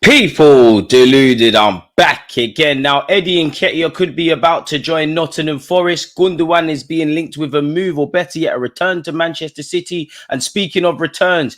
People deluded, I'm back again. Now, Eddie Nketiah could be about to join Nottingham Forest. Gundogan is being linked with a move, or better yet, a return to Manchester City. And speaking of returns,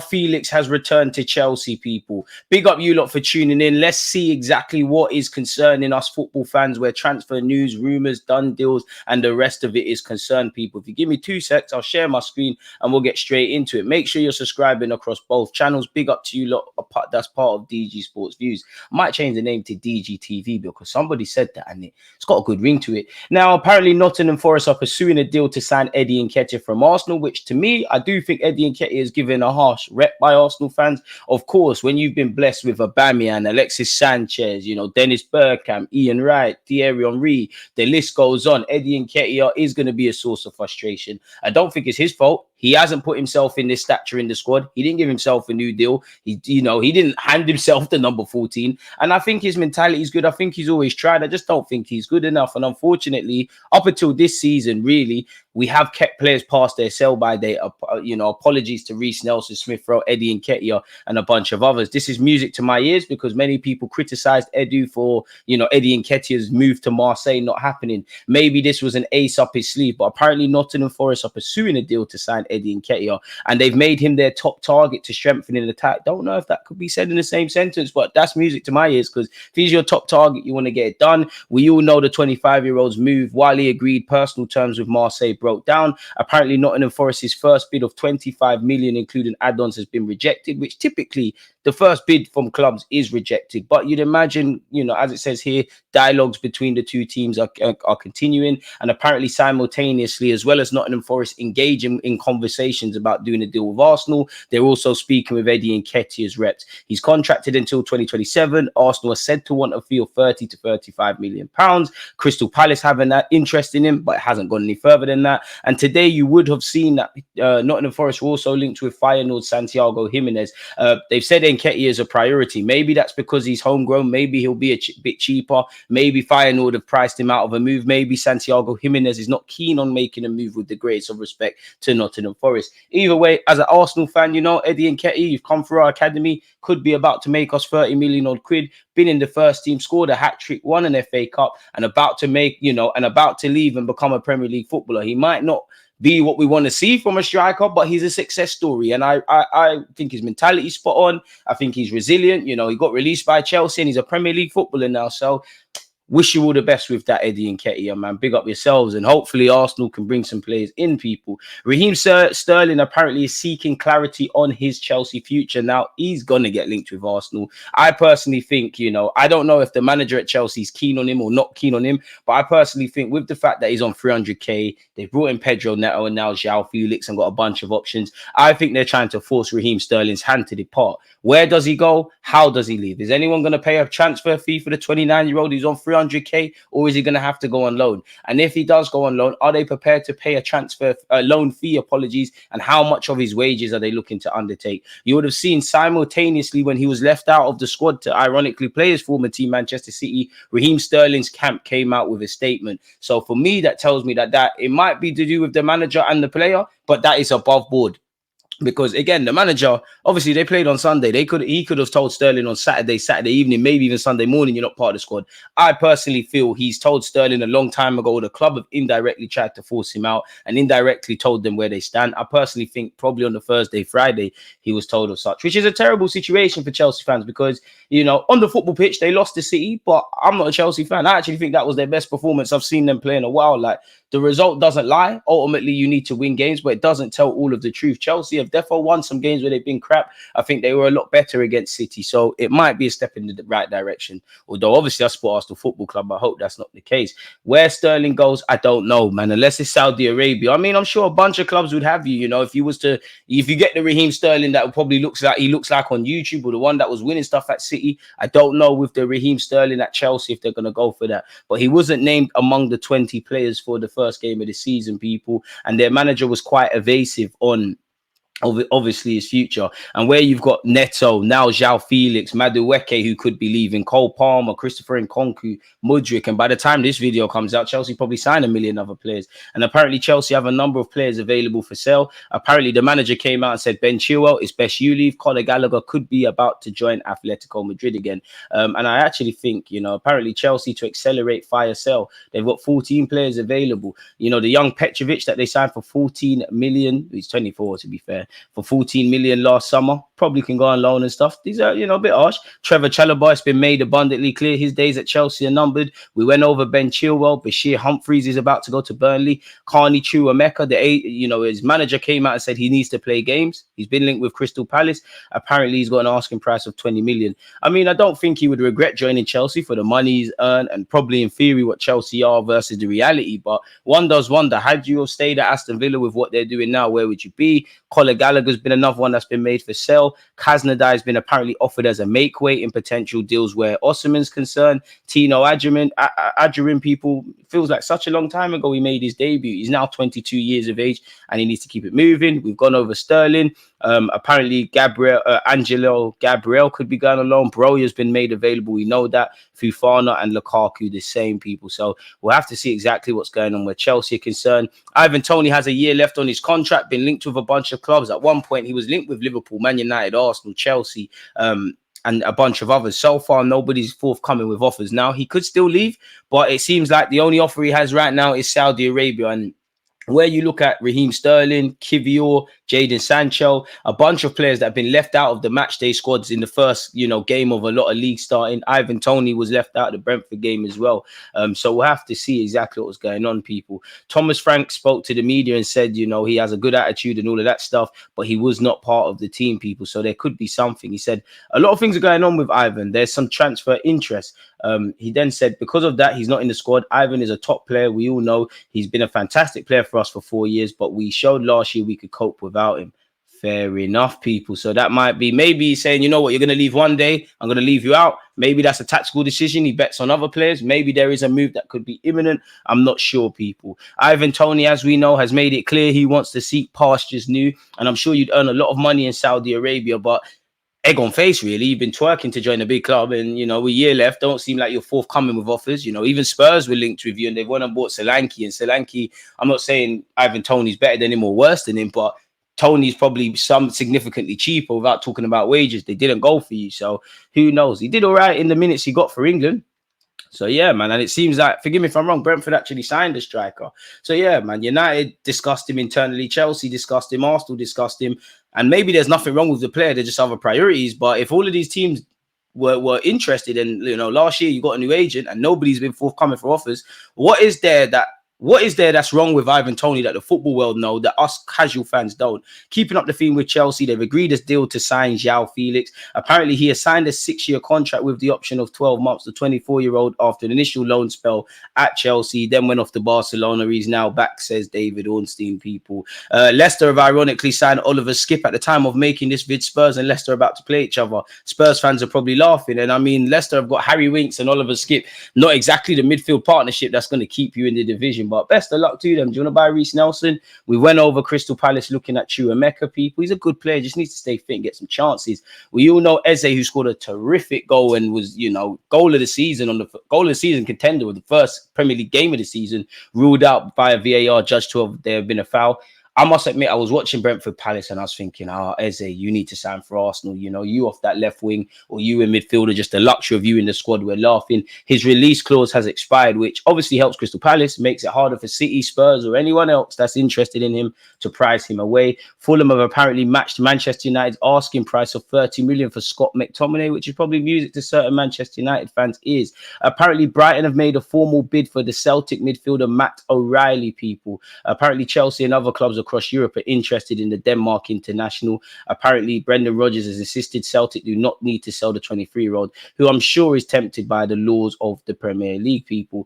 Felix has returned to Chelsea, people. Big up you lot for tuning in. Let's see exactly what is concerning us football fans, where transfer news, rumours, done deals, and the rest of it is concerned, people. If you give me 2 secs, I'll share my screen and we'll get straight into it. Make sure you're subscribing across both channels. Big up to you lot. That's part of DG Sports Views. I might change the name to DGTV because somebody said that and it's got a good ring to it. Now, apparently Nottingham Forest are pursuing a deal to sign Eddie Nketiah from Arsenal, which to me, I do think Eddie Nketiah is given a harsh rep by Arsenal fans. Of course, when you've been blessed with Aubameyang, Alexis Sanchez, Dennis Bergkamp, Ian Wright, Thierry Henry, the list goes on. Eddie Nketiah is going to be a source of frustration. I don't think it's his fault. He hasn't put himself in this stature in the squad. He didn't give himself a new deal. He didn't hand himself the number 14. And I think his mentality is good. I think he's always tried. I just don't think he's good enough. And unfortunately, up until this season, really, we have kept players past their sell-by date. Apologies to Reece Nelson, Smith Rowe, Eddie Nketiah, and a bunch of others. This is music to my ears because many people criticized Edu for, Eddie Nketiah's move to Marseille not happening. Maybe this was an ace up his sleeve, but apparently Nottingham Forest are pursuing a deal to sign Eddie Nketiah, and they've made him their top target to strengthen in attack. Don't know if that could be said in the same sentence, but that's music to my ears because if he's your top target, you want to get it done. We all know the 25-year-old's move, while he agreed personal terms with Marseille, broke down. Apparently Nottingham Forest's first bid of 25 million, including add-ons, has been rejected, which typically the first bid from clubs is rejected. But you'd imagine, as it says here, dialogues between the two teams are continuing, and apparently simultaneously, as well as Nottingham Forest engaging in conversations about doing a deal with Arsenal, they're also speaking with Eddie Nketiah's reps. He's contracted until 2027. Arsenal are said to want a fee of 30 to 35 million pounds. Crystal Palace having that interest in him, but it hasn't gone any further than that. And today you would have seen that Nottingham Forest were also linked with Feyenoord Santiago Jimenez. They've said Nketiah is a priority. Maybe that's because he's homegrown. Maybe he'll be a bit cheaper. Maybe Feyenoord have priced him out of a move. Maybe Santiago Jimenez is not keen on making a move, with the greatest of respect to Nottingham Forest. Either way, as an Arsenal fan, Eddie Nketiah, you've come through our academy, could be about to make us 30 million odd quid, been in the first team, scored a hat-trick, won an FA Cup, and about to leave and become a Premier League footballer. He might not be what we want to see from a striker, but he's a success story. And I think his mentality is spot on. I think he's resilient. He got released by Chelsea and he's a Premier League footballer now. So wish you all the best with that, Eddie Nketiah, man. Big up yourselves, and hopefully Arsenal can bring some players in, people. Raheem Sterling apparently is seeking clarity on his Chelsea future. Now, he's going to get linked with Arsenal. I personally think, I don't know if the manager at Chelsea is keen on him or not keen on him, but I personally think with the fact that he's on 300k, they brought in Pedro Neto and now Felix and got a bunch of options. I think they're trying to force Raheem Sterling's hand to depart. Where does he go? How does he leave? Is anyone going to pay a transfer fee for the 29-year-old who's on 300k, or is he going to have to go on loan? And if he does go on loan, are they prepared to pay a loan fee, and how much of his wages are they looking to undertake? You would have seen simultaneously when he was left out of the squad to ironically play his former team, Manchester City, Raheem Sterling's camp came out with a statement. So for me, that tells me that it might be to do with the manager and the player, but that is above board. Because again, the manager, obviously they played on Sunday. He could have told Sterling on Saturday evening, maybe even Sunday morning, you're not part of the squad. I personally feel he's told Sterling a long time ago. The club have indirectly tried to force him out and indirectly told them where they stand. I personally think probably on the Thursday, Friday, he was told of such, which is a terrible situation for Chelsea fans because, on the football pitch, they lost to City, but I'm not a Chelsea fan. I actually think that was their best performance I've seen them play in a while. Like, the result doesn't lie. Ultimately, you need to win games, but it doesn't tell all of the truth. Chelsea have definitely won some games where they've been crap. I think they were a lot better against City, so it might be a step in the right direction. Although, obviously, I support Arsenal Football Club. I hope that's not the case. Where Sterling goes, I don't know, man. Unless it's Saudi Arabia. I mean, I'm sure a bunch of clubs would have you. If you get the Raheem Sterling that probably looks like on YouTube, or the one that was winning stuff at City, I don't know with the Raheem Sterling at Chelsea if they're going to go for that. But he wasn't named among the 20 players for the first game of the season, people, and their manager was quite evasive on obviously his future. And where you've got Neto, now João Felix, Madueke, who could be leaving, Cole Palmer, Christopher Nkunku, Mudryk. And by the time this video comes out, Chelsea probably sign a million other players. And apparently Chelsea have a number of players available for sale. Apparently the manager came out and said, Ben Chilwell, it's best you leave. Conor Gallagher could be about to join Atletico Madrid again. And I actually think, apparently Chelsea, to accelerate fire sale, they've got 14 players available. The young Petrovic that they signed for 14 million, he's 24 to be fair, for 14 million last summer, probably can go on loan and stuff. These are, a bit harsh. Trevor Chalobah, it's been made abundantly clear his days at Chelsea are numbered. We went over Ben Chilwell. Bashir Humphreys is about to go to Burnley. Carney Chukwuemeka, his manager came out and said he needs to play games. He's been linked with Crystal Palace. Apparently, he's got an asking price of 20 million. I mean, I don't think he would regret joining Chelsea for the money he's earned and probably in theory what Chelsea are versus the reality. But one does wonder, had you stayed at Aston Villa with what they're doing now, where would you be? Conor Gallagher's been another one that's been made for sale. Krasnodar has been apparently offered as a make weight in potential deals where Osimhen's concerned. Tino Adjurin, people, feels like such a long time ago he made his debut. He's now 22 years of age and he needs to keep it moving. We've gone over Sterling. Apparently Angelo Gabriel could be going alone. Broja's been made available. We know that. Fofana and Lukaku, the same people. So we'll have to see exactly what's going on where Chelsea are concerned. Ivan Toney has a year left on his contract, been linked with a bunch of clubs. At one point, he was linked with Liverpool, Man United, Arsenal, Chelsea, and a bunch of others. So far, nobody's forthcoming with offers. Now, he could still leave, but it seems like the only offer he has right now is Saudi Arabia. And where you look at Raheem Sterling, Kivior, Jadon Sancho, a bunch of players that have been left out of the matchday squads in the first, game of a lot of leagues starting. Ivan Toney was left out of the Brentford game as well. So we'll have to see exactly what's going on, people. Thomas Frank spoke to the media and said, he has a good attitude and all of that stuff, but he was not part of the team, people. So there could be something. He said a lot of things are going on with Ivan. There's some transfer interest. He then said because of that, he's not in the squad. Ivan is a top player. We all know he's been a fantastic player for us for 4 years, but we showed last year we could cope without him. Fair enough, people. So that might be maybe saying, you know what, you're going to leave one day, I'm going to leave you out. Maybe that's a tactical decision. He bets on other players. Maybe there is a move that could be imminent. I'm not sure, people. Ivan Toney, as we know, has made it clear he wants to seek pastures new. And I'm sure you'd earn a lot of money in Saudi Arabia, but egg on face, really. You've been twerking to join a big club, and with a year left, don't seem like you're forthcoming with offers. Even Spurs were linked with you, and they've won and bought Solanke. And Solanke, I'm not saying Ivan Toney's better than him or worse than him, but Tony's probably some significantly cheaper without talking about wages. They didn't go for you, so who knows? He did all right in the minutes he got for England. So, yeah, man. And it seems like, forgive me if I'm wrong, Brentford actually signed a striker. So, yeah, man, United discussed him internally. Chelsea discussed him. Arsenal discussed him. And maybe there's nothing wrong with the player. They're just other priorities. But if all of these teams were interested and, last year you got a new agent and nobody's been forthcoming for offers, what is there that's wrong with Ivan Toney that the football world know that us casual fans don't? Keeping up the theme with Chelsea, they've agreed a deal to sign João Felix. Apparently, he has signed a 6-year contract with the option of 12 months. The 24-year-old, after an initial loan spell at Chelsea, then went off to Barcelona. He's now back, says David Ornstein, people. Leicester have ironically signed Oliver Skip at the time of making this vid. Spurs and Leicester are about to play each other. Spurs fans are probably laughing. And I mean, Leicester have got Harry Winks and Oliver Skip. Not exactly the midfield partnership that's going to keep you in the division. But best of luck to them. Do you want to buy Reece Nelson? We went over Crystal Palace looking at Chukwuemeka, people. He's a good player, just needs to stay fit and get some chances. We all know Eze, who scored a terrific goal and was, goal of the season contender with the first Premier League game of the season, ruled out by a VAR judge to have there have been a foul. I must admit, I was watching Brentford Palace and I was thinking, Eze, you need to sign for Arsenal. You off that left wing or you in midfield are just the luxury of you in the squad. We're laughing. His release clause has expired, which obviously helps Crystal Palace, makes it harder for City, Spurs or anyone else that's interested in him to price him away. Fulham have apparently matched Manchester United's asking price of 30 million for Scott McTominay, which is probably music to certain Manchester United fans' ears. Apparently, Brighton have made a formal bid for the Celtic midfielder Matt O'Reilly, people. Apparently, Chelsea and other clubs across Europe are interested in the Denmark international. Apparently, Brendan Rodgers has insisted Celtic do not need to sell the 23-year-old, who I'm sure is tempted by the laws of the Premier League, people,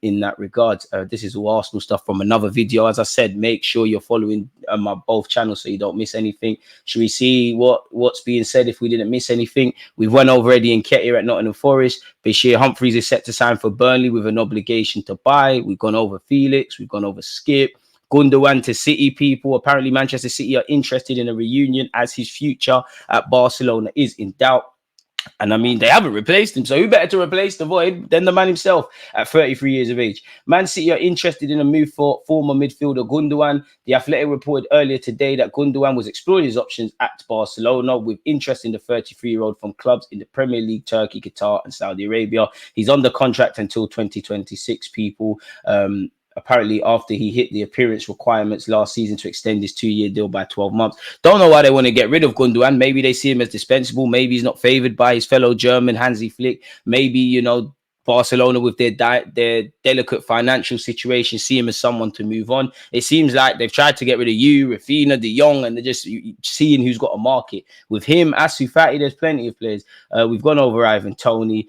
in that regard. This is all Arsenal stuff from another video. As I said, make sure you're following my both channels so you don't miss anything. Should we see what's being said if we didn't miss anything? We've went over Eddie Nketiah at Nottingham Forest. Bashir Humphreys is set to sign for Burnley with an obligation to buy. We've gone over Felix. We've gone over Skip. Gundogan to City, people. Apparently, Manchester City are interested in a reunion as his future at Barcelona is in doubt. And I mean, they haven't replaced him. So who better to replace the void than the man himself at 33 years of age? Man City are interested in a move for former midfielder Gundogan. The Athletic reported earlier today that Gundogan was exploring his options at Barcelona with interest in the 33-year-old from clubs in the Premier League, Turkey, Qatar and Saudi Arabia. He's under contract until 2026, people. Apparently, after he hit the appearance requirements last season to extend his 2-year deal by 12 months. Don't know why they want to get rid of Gundogan. Maybe they see him as dispensable. Maybe he's not favoured by his fellow German, Hansi Flick. Maybe, you know, Barcelona with their delicate financial situation see him as someone to move on. It seems like they've tried to get rid of you, Rafinha, De Jong, and they're just seeing who's got a market. With him, Ansu Fati, there's plenty of players. We've gone over Ivan Toney.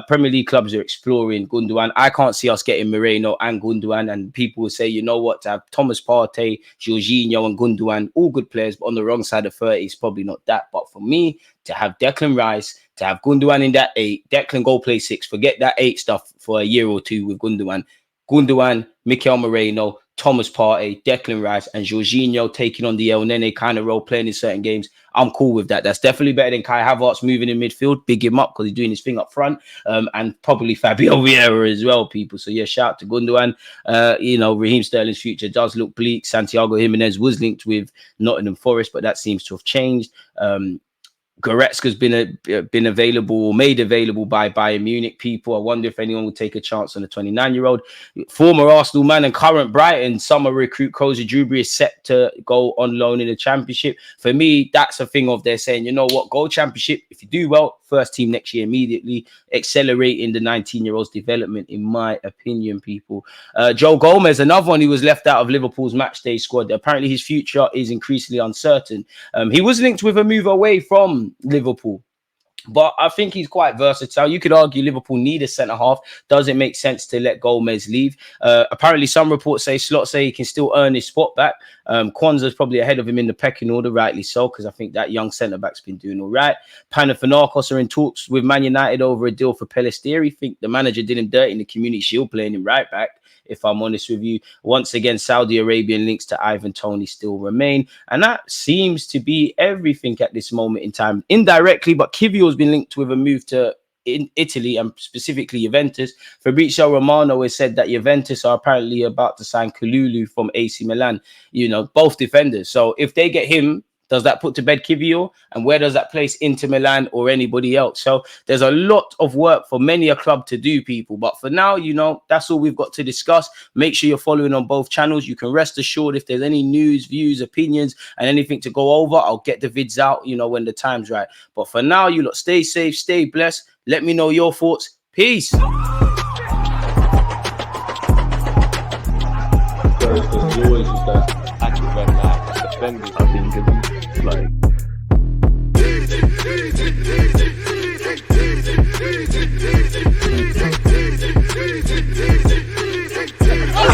Premier League clubs are exploring Gundogan. I can't see us getting Moreno and Gundogan, and people will say, you know what, to have Thomas Partey, Jorginho and Gundogan, all good players, but on the wrong side of 30 is probably not that. But for me, to have Declan Rice, to have Gundogan in that 8, Declan go play 6, forget that 8 stuff for a year or two with Gundogan. Gundogan, Mikel Moreno, Thomas Partey, Declan Rice, and Jorginho taking on the El Nene kind of role, playing in certain games. I'm cool with that. That's definitely better than Kai Havertz moving in midfield. Big him up because he's doing his thing up front. And probably Fabio Vieira as well, people. So, yeah, shout out to Gundogan. You know, Raheem Sterling's future does look bleak. Santiago Jimenez was linked with Nottingham Forest, but that seems to have changed. Goretzka's been available or made available by Bayern Munich, people. I wonder if anyone would take a chance on the 29-year-old. Former Arsenal man and current Brighton summer recruit Koza Dewberry is set to go on loan in the Championship. For me, that's a thing of they're saying, you know what, go Championship. If you do well, first team next year immediately, accelerating the 19-year-old's development, in my opinion, people. Joe Gomez, another one who was left out of Liverpool's matchday squad. Apparently his future is increasingly uncertain. He was linked with a move away from Liverpool, but I think he's quite versatile. You could argue Liverpool need a centre-half. Does it make sense to let Gomez leave? Apparently, some reports say Slot say he can still earn his spot back. Kwanzaa's probably ahead of him in the pecking order, rightly so, because I think that young centre-back's been doing all right. Panathinaikos are in talks with Man United over a deal for Pellissieri. Think the manager did him dirty in the Community Shield, playing him right back, if I'm honest with you. Once again, Saudi Arabian links to Ivan Toney still remain. And that seems to be everything at this moment in time. Indirectly, but Kivio has been linked with a move to in Italy and specifically Juventus. Fabrizio Romano has said that Juventus are apparently about to sign Kalulu from AC Milan. You know, both defenders. So if they get him, does that put to bed Kivio? And where does that place Inter Milan or anybody else? So there's a lot of work for many a club to do, people. But for now, you know, that's all we've got to discuss. Make sure you're following on both channels. You can rest assured if there's any news, views, opinions, and anything to go over, I'll get the vids out, you know, when the time's right. But for now, you lot stay safe, stay blessed. Let me know your thoughts. Peace. There's always just that active and defenders. I think it's like